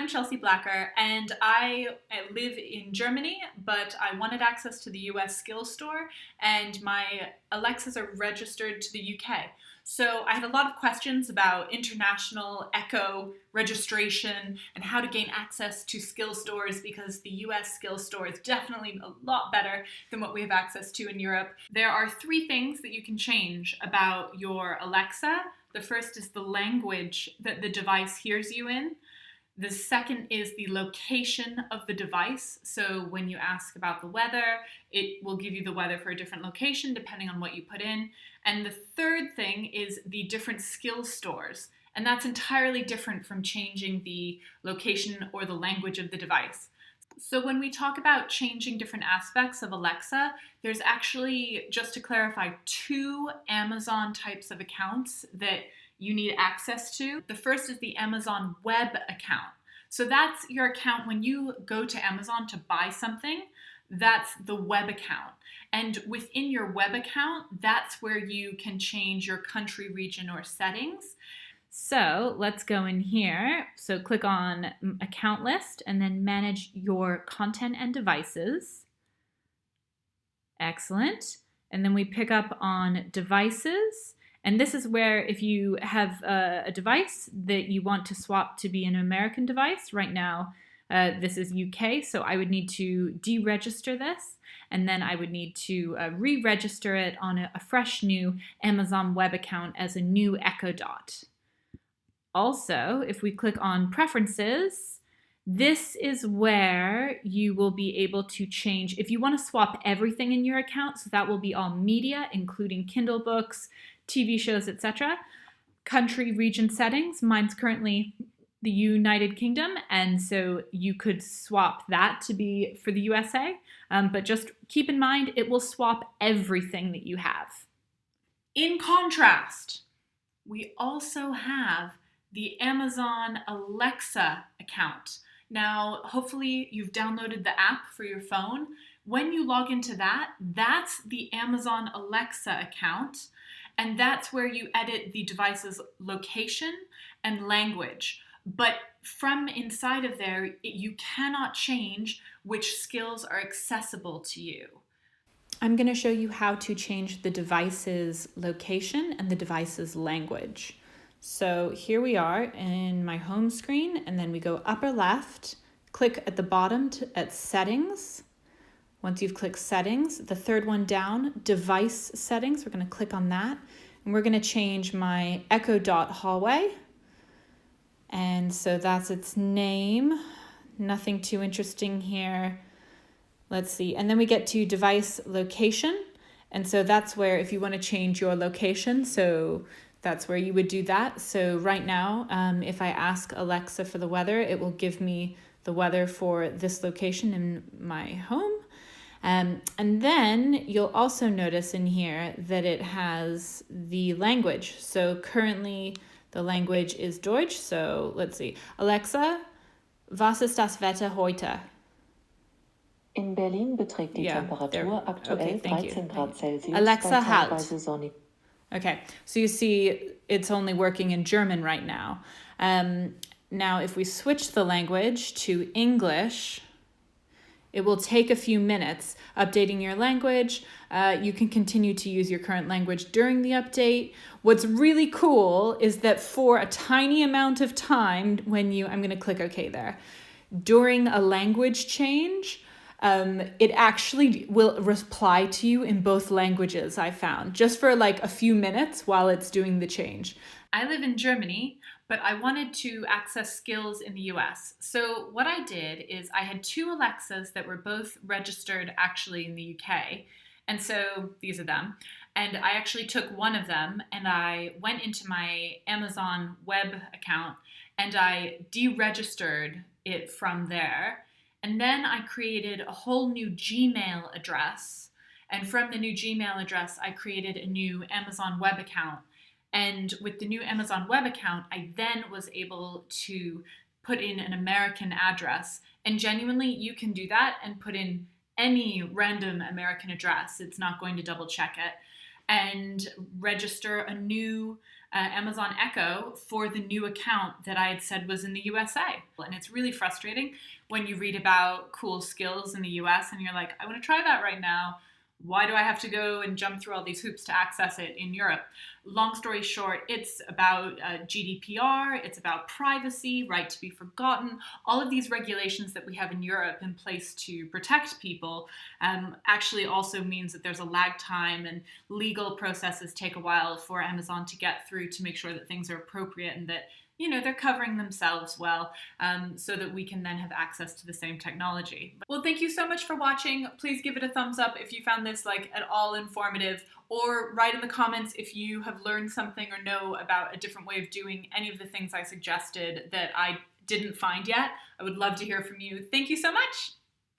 I'm Chelsea Blacker, and I live in Germany, but I wanted access to the US Skill Store, and my Alexas are registered to the UK. So I had a lot of questions about international Echo registration and how to gain access to skill stores because the US skill store is definitely a lot better than what we have access to in Europe. There are three things that you can change about your Alexa. The first is the language that the device hears you in. The second is the location of the device. So when you ask about the weather, it will give you the weather for a different location depending on what you put in. And the third thing is the different skill stores. And that's entirely different from changing the location or the language of the device. So when we talk about changing different aspects of Alexa, there's actually, just to clarify, two Amazon types of accounts that you need access to. The first is the Amazon Web account. So that's your account when you go to Amazon to buy something. That's the web account. And within your web account, that's where you can change your country, region, or settings. So let's go in here. So click on account list and then manage your content and devices. Excellent. And then we pick up on devices. And this is where if you have a device that you want to swap to be an American device, right now this is UK, so I would need to deregister this, and then I would need to re-register it on a fresh new Amazon Web account as a new Echo Dot. Also, if we click on Preferences, this is where you will be able to change, if you want to swap everything in your account, so that will be all media, including Kindle books, TV shows, etc. Country, region settings, mine's currently the United Kingdom, and so you could swap that to be for the USA, but just keep in mind it will swap everything that you have. In contrast, we also have the Amazon Alexa account. Now, hopefully you've downloaded the app for your phone. When you log into that, that's the Amazon Alexa account, and that's where you edit the device's location and language. But from inside of there, you cannot change which skills are accessible to you. I'm going to show you how to change the device's location and the device's language. So here we are in my home screen, and then we go upper left, click at the bottom at settings. Once you've clicked settings, the third one down, device settings, we're going to click on that, and we're going to change my Echo Dot hallway. And so that's its name. Nothing too interesting here. Let's see. And then we get to device location. And so that's where if you want to change your location, so that's where you would do that. So right now, if I ask Alexa for the weather, it will give me the weather for this location in my home. And then you'll also notice in here that it has the language. So currently the language is Deutsch. So let's see. Alexa, was ist das Wetter heute? In Berlin beträgt die Temperatur aktuell 13 Grad Celsius. Alexa, halt. Okay, so you see it's only working in German right now. Now, if we switch the language to English, it will take a few minutes updating your language. You can continue to use your current language during the update. What's really cool is that for a tiny amount of time, I'm going to click OK there, during a language change, it actually will reply to you in both languages, I found, just for like a few minutes while it's doing the change. I live in Germany, but I wanted to access skills in the US. So what I did is I had two Alexas that were both registered actually in the UK. And so these are them. And I actually took one of them and I went into my Amazon Web account and I deregistered it from there. And then I created a whole new Gmail address. And from the new Gmail address, I created a new Amazon Web account. And with the new Amazon Web account, I then was able to put in an American address. And genuinely, you can do that and put in any random American address. It's not going to double check it. And register a new Amazon Echo for the new account that I had said was in the USA. And it's really frustrating when you read about cool skills in the US and you're like, I want to try that right now. Why do I have to go and jump through all these hoops to access it in Europe? Long story short, it's about GDPR, it's about privacy, right to be forgotten. All of these regulations that we have in Europe in place to protect people actually also means that there's a lag time and legal processes take a while for Amazon to get through to make sure that things are appropriate and that they're covering themselves well, so that we can then have access to the same technology. Well, thank you so much for watching. Please give it a thumbs up if you found this at all informative, or write in the comments if you have learned something or know about a different way of doing any of the things I suggested that I didn't find yet. I would love to hear from you. Thank you so much.